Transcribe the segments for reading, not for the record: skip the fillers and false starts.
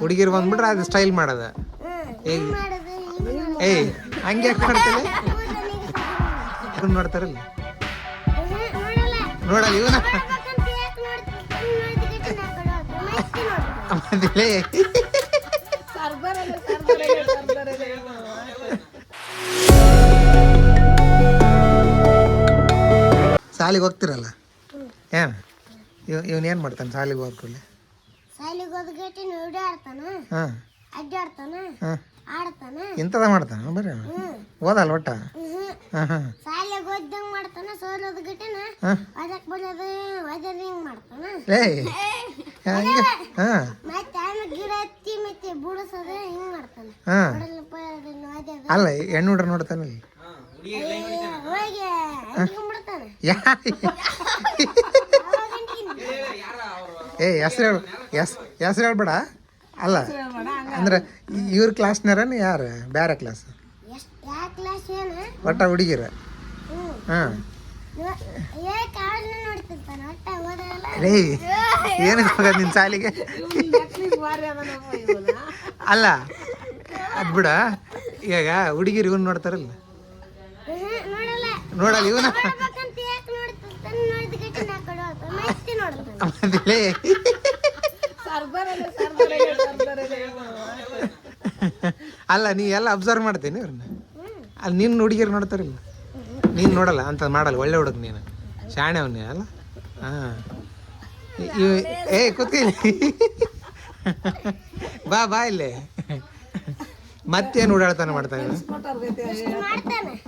ಹುಡುಗಿರು ಬಂದ್ಬಿಟ್ರೆ ಅದು ಸ್ಟೈಲ್ ಮಾಡೋದ. ಏಯ್ ಹಂಗೆ ಯಾಕೆ ಮಾಡ್ತಾರೆ? ಇವನ್ ನೋಡ್ತಾರಲ್ಲ, ನೋಡಲ್ಲ ಇವನ ಸಾಲಿಗೆ ಹೋಗ್ತಿರಲ್ಲ ಏನು ಇವನ್ ಏನು ಮಾಡ್ತಾನೆ ಸಾಲಿಗೆ ಹೋಗ್ಕೊಳ್ಳಿ? ಹಾಂ ಇಂಥದ ಮಾಡ್ತಾನ ಬರ್ರಿ ಓದಲ್ಲ ಒಟ್ಟ. ಹಾಂ ಹಾಂ ಏಯ್ ಹಂಗೆ ಹಾಂ ಹಾಂ ಅಲ್ಲ ಹೆಣ್ಣು ಹುಡ್ರ ನೋಡ್ತಾನಲ್ಲ ಹೆಸ್ರು ಹೇಳ್ಬೇಡ. ಅಲ್ಲ ಅಂದ್ರೆ ಇವ್ರ ಕ್ಲಾಸ್ನಾರನ ಯಾರು ಬೇರೆ ಕ್ಲಾಸ್ ಒಟ್ಟ ಹುಡುಗಿರ? ಹಾಂ ರೇ ಏನಕ್ಕೆ ಹೋಗೋದು ನಿನ್ನ ಸಾಲಿಗೆ? ಅಲ್ಲ ಅದು ಬಿಡ, ಈಗ ಹುಡುಗಿರು ಇವನ್ ನೋಡ್ತಾರಲ್ಲ, ನೋಡಲ್ಲ ಇವನ ಅಲ್ಲ ನೀ ಎಲ್ಲ ಅಬ್ಸರ್ವ್ ಮಾಡ್ತೇನೆ ಇವ್ರನ್ನ. ಅಲ್ಲಿ ನಿನ್ನ ಹುಡುಗಿರು ನೋಡ್ತಾರಿಲ್ಲ, ನೀನು ನೋಡಲ್ಲ ಅಂತ ಮಾಡಲ್ಲ. ಒಳ್ಳೆ ಹುಡುಗ ನೀನು, ಶಾಣೆ ಅವನೇ ಅಲ್ಲ. ಹಾಂ ಕೂತ್ಕೊಳ್ಳಿ ಬಾ ಇಲ್ಲೇ ಮತ್ತೇನು ಓಡಾಡ್ತಾನೆ ಮಾಡ್ತಾನೆ?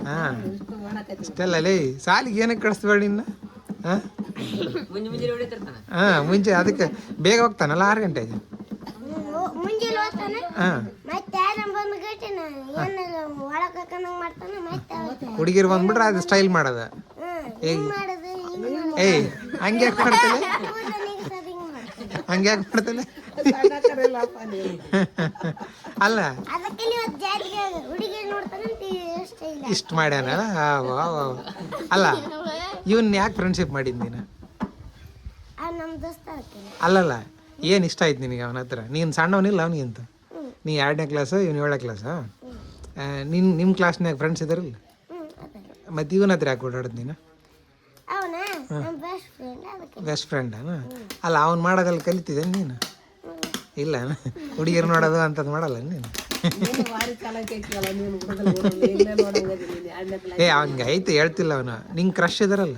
ಹಾಂ ಇಷ್ಟಲ್ಲ ಲೇ ಸಾಲಿಗೆ ಏನಕ್ಕೆ ಕಳಿಸ್ಬೇಡ ನಿನ್ನ? ಹಾಂ ಹಾಂ ಮುಂಚೆ ಅದಕ್ಕೆ ಬೇಗ ಹೋಗ್ತಾನಲ್ಲ 6 ಗಂಟೆಗೆ. ಹಾಂ ಹುಡುಗಿರು ಬಂದ್ಬಿಟ್ರೆ ಅದು ಸ್ಟೈಲ್ ಮಾಡೋದ. ಏಯ್ ಹಂಗೆ ಯಾಕೆ ಮಾಡ್ತಾನೆ? ಹಂಗೆ ಯಾಕೆ ಮಾಡ್ತಾನೆ? ಅಲ್ಲ ಇಷ್ಟು ಮಾಡ್ಯಾನ. ಅಲ್ಲ ಇವನ್ ಯಾಕೆ ಫ್ರೆಂಡ್ಶಿಪ್ ಮಾಡಿದ್ ನೀನು? ಅಲ್ಲಲ್ಲ ಏನು ಇಷ್ಟ ಆಯ್ತು ನಿನಗೆ ಅವನ ಹತ್ರ? ನೀನು ಸಣ್ಣವನಿಲ್ಲ ಅವನಿಗಿಂತ. ನೀ 2ನೇ ಕ್ಲಾಸು ಇವ್ನು 7ನೇ ಕ್ಲಾಸಾ? ನಿಮ್ಮ ಕ್ಲಾಸ್ನಾಗ ಫ್ರೆಂಡ್ಸ್ ಇದಾರಲ್ಲ, ಮತ್ತು ಇವನ ಹತ್ರ ಯಾಕೆ ಓಡಾಡೋದು ನೀನು? ಬೆಸ್ಟ್ ಫ್ರೆಂಡಾನ? ಅಲ್ಲ ಅವ್ನು ಮಾಡೋದಲ್ಲಿ ಕಲಿತಿದ್ದೆ ನೀನು? ಇಲ್ಲ ಹುಡುಗಿರು ನೋಡೋದು ಅಂಥದ್ದು ಮಾಡಲ್ಲ ನೀನು? ಅವ್ನಿಗೆ ಐತೆ ಹೇಳ್ತಿಲ್ಲ ಅವನು. ನಿಂಗೆ ಕ್ರಶ್ ಇದಾರಲ್ಲ,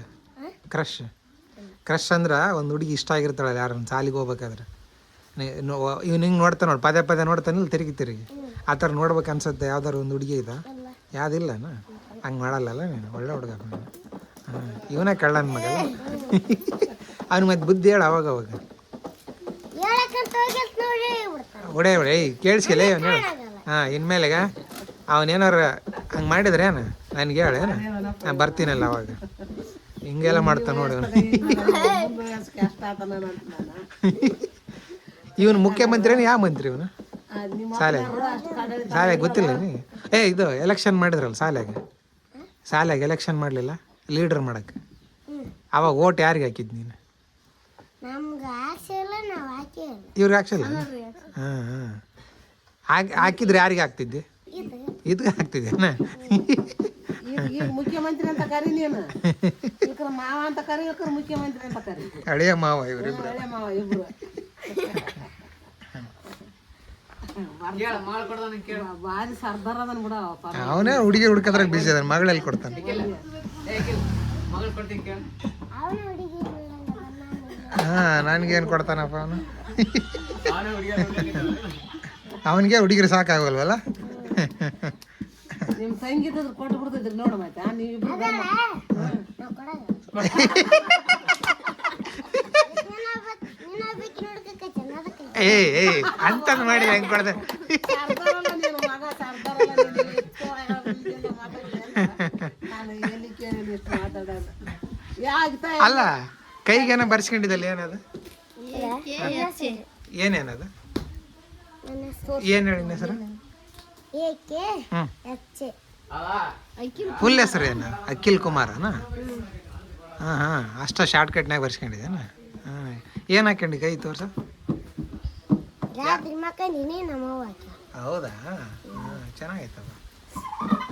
ಕ್ರಶ್ ಅಂದ್ರೆ ಒಂದು ಹುಡುಗಿ ಇಷ್ಟ ಆಗಿರ್ತಾಳಲ್ಲ ಯಾರನ್ನ ಸಾಲಿಗೆ ಹೋಗ್ಬೇಕಾದ್ರೆ, ಇವ್ ನಿಂಗೆ ನೋಡ್ತಾನೆ ನೋಡಿ, ಪದೇ ನೋಡ್ತಾನಿಲ್ಲ ತಿರುಗಿ ಆ ಥರ ನೋಡ್ಬೇಕು ಅನ್ಸುತ್ತೆ. ಯಾವ್ದಾರು ಒಂದು ಹುಡುಗಿ ಇದೆ? ಯಾವುದಿಲ್ಲನ? ಹಂಗೆ ಮಾಡಲ್ಲಲ್ಲ ನೀನು, ಒಳ್ಳೆ ಹುಡುಗ ನೀನು. ಹಾಂ ಇವನೇ ಕಳ್ಳನ ಮಗಲ್ಲ ಅವ್ನು ಮತ್ತೆ ಬುದ್ಧಿ ಹೇಳು ಅವಾಗ ಹೊಡೆ ಕೇಳಿಸ್ಕಿಲ್ಲ ಅವನು ಹೇಳು. ಹಾಂ ಇನ್ಮೇಲೆಗ ಅವನೇನಾರು ಹಂಗೆ ಮಾಡಿದ್ರೆ ಏನು ನನಗೆ ಹೇಳೇನು, ನಾನು ಬರ್ತೀನಲ್ಲ ಅವಾಗ. ಹಿಂಗೆಲ್ಲ ಮಾಡ್ತಾನೆ ನೋಡಿ ಅವನು. ಇವನು ಮುಖ್ಯಮಂತ್ರಿನ ಯಾವ ಮಂತ್ರಿ ಇವನು? ಶಾಲೆಗೆ ಗೊತ್ತಿಲ್ಲ ನೀ? ಇದು ಎಲೆಕ್ಷನ್ ಮಾಡಿದ್ರಲ್ಲ ಶಾಲೆಗೆ ಎಲೆಕ್ಷನ್ ಮಾಡಲಿಲ್ಲ ಲೀಡರ್ ಮಾಡಕ್ಕೆ, ಅವಾಗ ಓಟ್ ಯಾರಿಗೆ ಹಾಕಿದ್ ನೀನು? ಇವ್ರಿಗೆ ಹಾಕ್ಸಿಲ್ಲ? ಹಾಂ ಹಾಕಿದ್ರೆ ಯಾರಿಗೆ ಹಾಕ್ತಿದ್ದೆ? ಇದಕ್ಕೆ ಹಾಕ್ತಿದ್ದೇನ? ಮುಖ್ಯಮಂತ್ರಿ ಅಂತ ಕರಿ ನೀನು, ಮಾವ ಅಂತ ಕರಿ, ಮುಖ್ಯಮಂತ್ರಿ ಅಂತ ಕರಿ. ಹಳೆಯ ಮಾವ ಇವರಿಬ್ರು. ಅವನೇ ಹುಡುಗಿ ಹುಡ್ಕದ್ರಾಗ ಬಿಸಿ ಅದ, ಮಗಳಲ್ಲಿ ಕೊಡ್ತಾನೆ. ಹಾಂ ನನಗೇನು ಕೊಡ್ತಾನಪ್ಪ ಅವನು? ಅವನಿಗೆ ಹುಡುಗಿರು ಸಾಕಾಗಲ್ವಲ್ಲ? ನಿಮ್ಮ ಸಂಗೀತ ಕೊಟ್ಟು ಬಿಡ್ತಿದ್ರಿ ನೋಡು. ಮತ್ತೆ ನೀವು ಅಂತದ್ ಮಾಡಿ ಹೆಂಗ್ ಕೊಡ್ದೆ? ಅಲ್ಲ ಕೈಗೇನ ಬರ್ಸ್ಕೊಂಡಿದ್ದಲ್ಲ, ಏನದು? ಏನೇನದು? ಏನ್ ಹೇಳಿ ಹೆಸರು? ಫುಲ್ ಹೆಸರು ಏನು? ಅಖಿಲ್ ಕುಮಾರನಾ? ಹಾಂ ಅಷ್ಟ ಶಾರ್ಟ್ ಕಟ್ನಾಗ ಬರ್ಸ್ಕೊಂಡಿದ್ದೇನ? ಹಾಂ ಏನು ಹಾಕ್ಯಂಡಿ ಕೈ ತೋರ್ಸ? ರಾತ್ರಿ ಮಕ್ಕ ನೀನೇ ನಮ್ಮವ್ವ ಹೌದಾ ಹಾಂ ಚೆನ್ನಾಗೈತವ.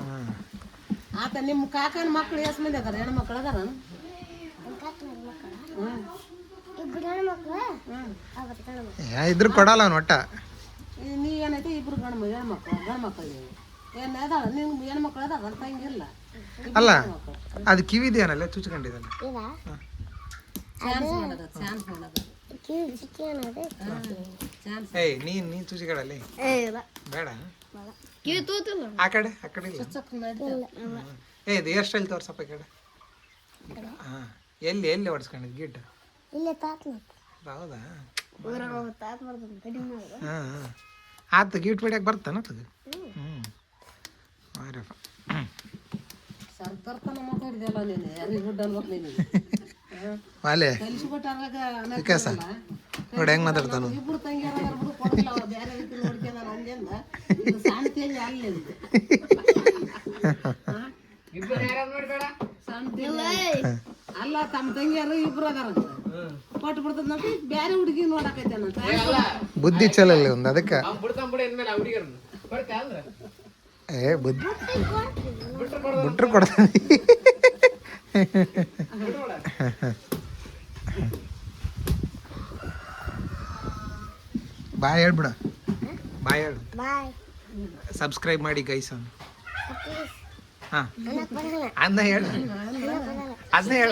ಹಾಂ ಆತ ನಿಮ್ಮ ಕಾಕನ ಮಕ್ಳು ಎಷ್ಟು ಮಂದಿ ಅದಾರ ಹೆಣ್ಮಕ್ಳು ಅದಾರ? ಇಬ್ಬರು ಹೆಣ್ಮಕ್ಳು ಅವತ್ತು ಗಂಡು ಮಕ್ಳು. ಇದ್ರ ಕೊಡಲ್ಲ ಅವ್ನು ಒಟ್ಟ. ನೀ ಏನೈತೆ ಇಬ್ರು ಗಂಡ್ಮಕ್ಳು ಏನು ಅದಾವ ನಿಮ್ಗೆ ಹೆಣ್ಮಕ್ಳು ಅದಾವ ತಂಗಿಲ್ಲ. ಅಲ್ಲ ಅದು ಕಿವಿದೇನಲ್ಲ ಚುಚ್ಕೊಂಡಿದ್ದಲ್ಲ. ಇದ ಚಾನ್ಸ್ ಮಾಡೋದು ಚಾನ್ಸ್ ಮಾಡೋದು ಕಿವಿ ಚಿಕ್ಕಿ ಅನ್ನೋದು ಚಾನ್ಸ್. ಏಯ್ ನೀನು ಚುಚ್ಕೊಳ್ಳಿ ಇಲ್ಲ ಬೇಡ. ಕಿವಿ ತೂತಿಲ್ಲ ಆ ಕಡೆ ಇಲ್ಲ. ಇದು ಹೇರ್ ಸ್ಟೈಲ್ ತೋರ್ಸಪ್ಪ ಈ ಕಡೆ. ಹಾಂ ಎಲ್ಲಿ ಹೊಡ್ಸ್ಕೊಂಡಿದ್ದು ಗಿಡ್ಡ? ಇಲ್ಲೇ ತಾತನ ಹೌದಾ? ಊರಾಗ ಹೋಗಿ ತಾತ ಮಾಡ್ತಾನೆ ಕಡಿಮೆ ಹಾಂ ಆತು ಗಿಫ್ಟ್ ಹೊಡ್ಯಕ್ಕೆ ಬರ್ತಾನ ತಗ. ಮಾರಪ್ಪ ಸಂತರ್ಪಣ ಮಾತಾಡಿದೆಲ್ಲ ನೀನು ಯಾರಿಗೆ ಗುಡ್ ಅನ್ಬೇಕು ನೀನು ವಾಲೆ ಕಲಿಸ್ಬಿಟ್ಟಾಗ ವಿಕಾಸ ನೋಡಿ ಹೆಂಗೆ ಮಾತಾಡ್ತಾನು. ಇಬ್ರು ತಂಗಿಯರ ಕೊಡಲ್ಲ ಬೇರೆ ರೀತಿ ನೋಡ್ಕೊಂಡ ಅಂದಿಂದ ಇದು ಸಣ್ಣ ತಂಗಿ ಅಲ್ಲಿ ಸಣ್ಣ ತಂಗಿ ಅಲ್ಲ ತಮ್ಮ ತಂಗಿಯರು ಇಬ್ರು ಅದಾರ ಕೊಟ್ಟು ಬಿಡ್ತದ ನೋಡಿ ಬೇರೆ ಹುಡುಗಿ ನೋಡಕೈತೆ ಬುದ್ಧಿ ಚಲೋ ಇಲ್ಲ ಒಂದು ಅದಕ್ಕೆ. ಏ ಬುದ್ಧಿ ಬಿಟ್ರು ಕೊಡ್ತಾನೆ. ಬಾಯ್ ಹೇಳ್ಬಿಡ. ಬಾಯ್ ಹೇಳು. ಬಾಯ್ ಸಬ್ಸ್ಕ್ರೈಬ್ ಮಾಡಿ ಗೈಸ್ ಅವ್ನು. ಹಾಂ ಅನ್ನಕ್ಕೆ ಬರಲ್ಲ ಅದನ್ನ ಹೇಳು. ಅದನ್ನ ಹೇಳ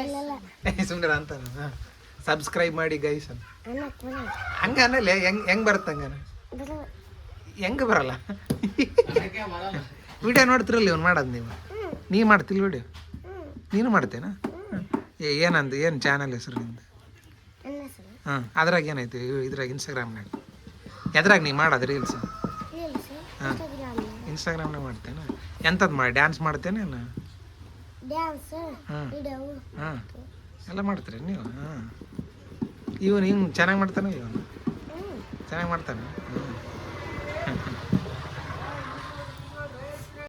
ಇಲ್ಲ ಸುಂದರ ಅಂತ. ಹಾಂ ಸಬ್ಸ್ಕ್ರೈಬ್ ಮಾಡಿ ಗೈಸ್ ಅಂತ ಅನ್ನಕ್ಕೆ ಬರಲ್ಲ ಹಂಗೆ ಅನ್ನಲ್ಲ. ಹೆಂಗೆ ಬರುತ್ತೆ ಹಂಗನ ಬರಲ್ಲ ಹೆಂಗೆ ಬರಲ್ಲ. ವಿಡಿಯೋ ನೋಡ್ತಿರಲ್ಲ ಇವ್ನು ಮಾಡೋದು ನೀವು. ನೀ ಮಾಡ್ತಿಲ್ಲ ವಿಡಿಯೋ? ನೀನು ಮಾಡ್ತೇನಾ? ಏನಂದು ಏನು ಚಾನಲ್ ಹೆಸರು ನಿಂದು? ನನ್ನ ಹೆಸರು ಹಾಂ ಅದ್ರಾಗ ಏನೈತಿ ಇದ್ರಾಗ ಇನ್ಸ್ಟಾಗ್ರಾಮ್ನಾಗ ಎದ್ರಾಗ ನೀ ಮಾಡೋದು ರೀಲ್ಸ್? ರೀಲ್ಸ್ ಇನ್ಸ್ಟಾಗ್ರಾಮ್ನಾಗ ಮಾಡ್ತೇನೆ. ಎಂಥದ್ದು ಮಾಡಿ ಡ್ಯಾನ್ಸ್ ಮಾಡ್ತೇನೆ? ಡ್ಯಾನ್ಸ್ ಹಾಂ ವಿಡಿಯೋ ಹಾಂ ಎಲ್ಲ ಮಾಡ್ತೀರಿ ನೀವು? ಹಾಂ ಇವನು ಹಿಂಗೆ ಚೆನ್ನಾಗಿ ಮಾಡ್ತಾನೆ. ಇವನು ಚೆನ್ನಾಗಿ ಮಾಡ್ತಾನೆ. ಹ್ಞೂ